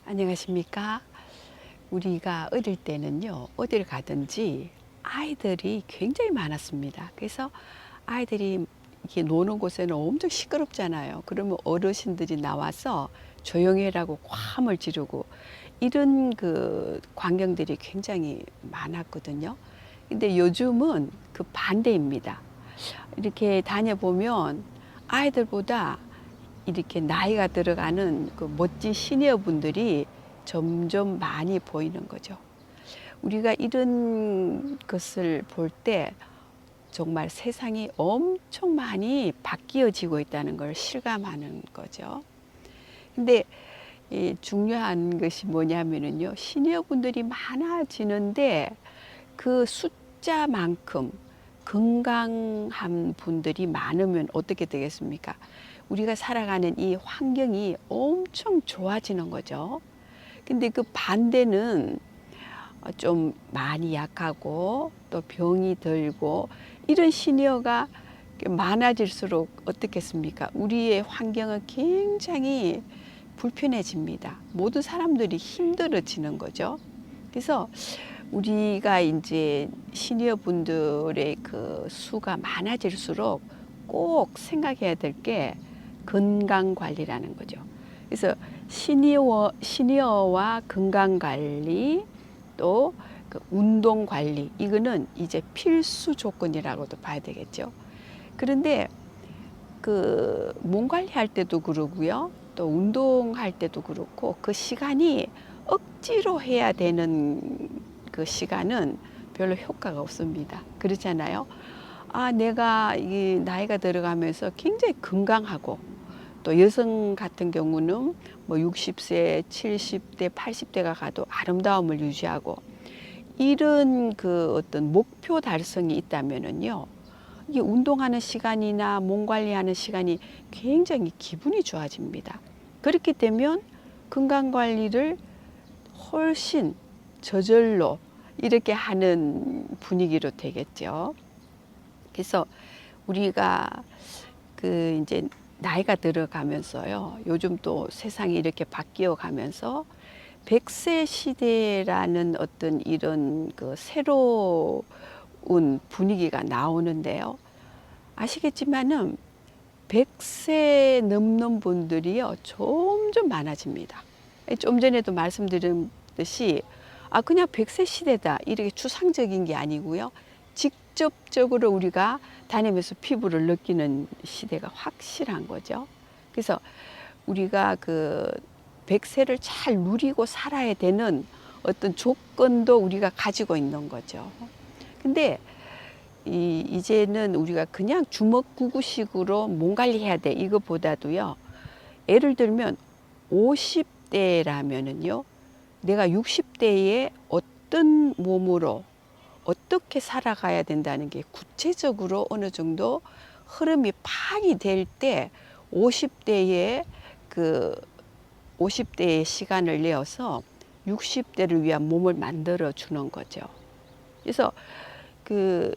안녕하십니까? 우리가 어릴 때는요, 어딜 가든지 아이들이 굉장히 많았습니다. 그래서 아이들이 이렇게 노는 곳에는 엄청 시끄럽잖아요. 그러면 어르신들이 나와서 조용히 해라고 괌을 지르고 이런 그 광경들이 굉장히 많았거든요. 근데 요즘은 그 반대입니다. 이렇게 다녀보면 아이들보다 이렇게 나이가 들어가는 그 멋진 시니어 분들이 점점 많이 보이는 거죠. 우리가 이런 것을 볼 때 정말 세상이 엄청 많이 바뀌어지고 있다는 걸 실감하는 거죠. 근데 이 중요한 것이 뭐냐면은요, 시니어 분들이 많아지는데 그 숫자만큼 건강한 분들이 많으면 어떻게 되겠습니까? 우리가 살아가는 이 환경이 엄청 좋아지는 거죠. 근데 그 반대는 좀 많이 약하고 또 병이 들고 이런 시니어가 많아질수록 어떻겠습니까? 우리의 환경은 굉장히 불편해집니다. 모든 사람들이 힘들어지는 거죠. 그래서 우리가 이제 시니어 분들의 그 수가 많아질수록 꼭 생각해야 될 게 건강 관리라는 거죠. 그래서 시니어와 건강 관리 또 그 운동 관리 이거는 이제 필수 조건이라고도 봐야 되겠죠. 그런데 그 몸 관리할 때도 그러고요. 또 운동할 때도 그렇고 그 시간이 억지로 해야 되는 그 시간은 별로 효과가 없습니다. 그렇잖아요. 아, 내가 이 나이가 들어가면서 굉장히 건강하고 또 여성 같은 경우는 뭐 60세, 70대, 80대가 가도 아름다움을 유지하고 이런 그 어떤 목표 달성이 있다면은요. 이게 운동하는 시간이나 몸 관리하는 시간이 굉장히 기분이 좋아집니다. 그렇게 되면 건강 관리를 훨씬 저절로 이렇게 하는 분위기로 되겠죠. 그래서 우리가 그 이제 나이가 들어가면서요. 요즘 또 세상이 이렇게 바뀌어 가면서 100세 시대라는 어떤 이런 그 새로운 분위기가 나오는데요. 아시겠지만은 100세 넘는 분들이요. 점점 많아집니다. 좀 전에도 말씀드렸듯이 그냥 100세 시대다 이렇게 추상적인 게 아니고요. 직접적으로 우리가 다니면서 피부를 느끼는 시대가 확실한 거죠. 그래서 우리가 그 100세를 잘 누리고 살아야 되는 어떤 조건도 우리가 가지고 있는 거죠. 근데 이제는 우리가 그냥 주먹구구식으로 몸 관리해야 돼 이것보다도요. 예를 들면 50대라면은요. 내가 60대에 어떤 몸으로 어떻게 살아가야 된다는 게 구체적으로 어느 정도 흐름이 파악이 될 때 50대에 그 50대의 시간을 내어서 60대를 위한 몸을 만들어 주는 거죠. 그래서 그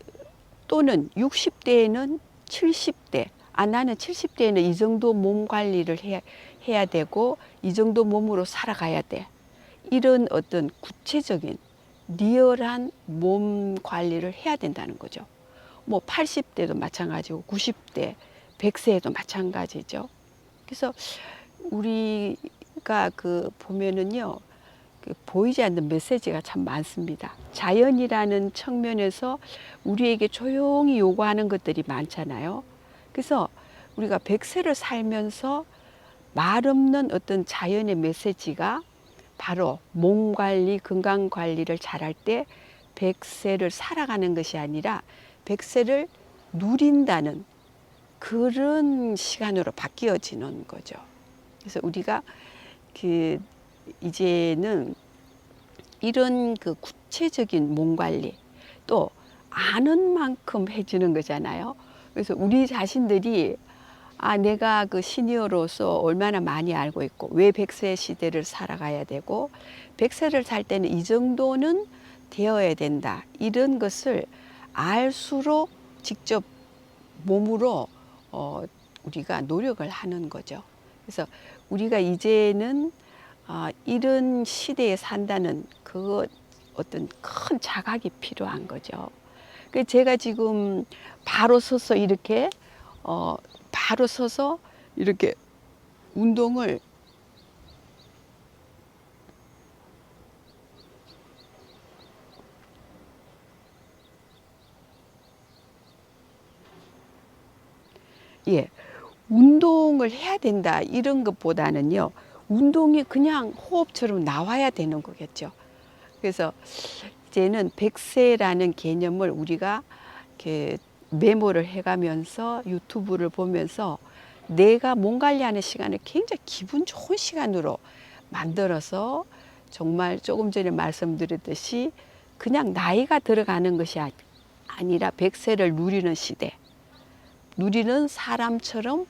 또는 60대에는 70대, 나는 70대에는 이 정도 몸 관리를 해야 되고 이 정도 몸으로 살아가야 돼. 이런 어떤 구체적인 리얼한 몸 관리를 해야 된다는 거죠. 뭐 80대도 마찬가지고 90대, 100세에도 마찬가지죠. 그래서 우리가 그 보면은요. 그 보이지 않는 메시지가 참 많습니다. 자연이라는 측면에서 우리에게 조용히 요구하는 것들이 많잖아요. 그래서 우리가 100세를 살면서 말 없는 어떤 자연의 메시지가 바로 몸 관리, 건강 관리를 잘할 때 100세를 살아가는 것이 아니라 100세를 누린다는 그런 시간으로 바뀌어지는 거죠. 그래서 우리가 그 이제는 이런 그 구체적인 몸 관리 또 아는 만큼 해주는 거잖아요. 그래서 우리 자신들이 내가 그 시니어로서 얼마나 많이 알고 있고 왜 100세 시대를 살아가야 되고 100세를 살 때는 이 정도는 되어야 된다. 이런 것을 알수록 직접 몸으로 우리가 노력을 하는 거죠. 그래서 우리가 이제는 이런 시대에 산다는 그 어떤 큰 자각이 필요한 거죠. 그 제가 지금 바로 서서 이렇게 바로 서서 이렇게 운동을 예, 운동을 해야 된다 이런 것보다는요, 운동이 그냥 호흡처럼 나와야 되는 거겠죠. 그래서 이제는 백세라는 개념을 우리가 이렇게 메모를 해가면서 유튜브를 보면서 내가 몸 관리하는 시간을 굉장히 기분 좋은 시간으로 만들어서 정말 조금 전에 말씀드렸듯이 그냥 나이가 들어가는 것이 아니라 백세를 누리는 시대, 누리는 사람처럼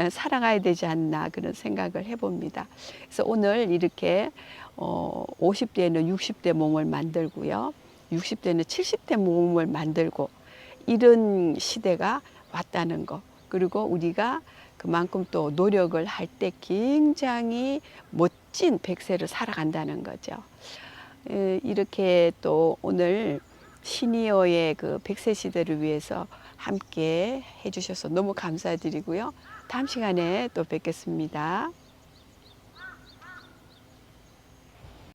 살아가야 되지 않나 그런 생각을 해봅니다. 그래서 오늘 이렇게 50대는 60대 몸을 만들고요, 60대는 70대 몸을 만들고 이런 시대가 왔다는 거, 그리고 우리가 그만큼 또 노력을 할 때 굉장히 멋진 백세를 살아간다는 거죠. 이렇게 또 오늘 시니어의 그 100세 시대를 위해서 함께 해주셔서 너무 감사드리고요. 다음 시간에 또 뵙겠습니다.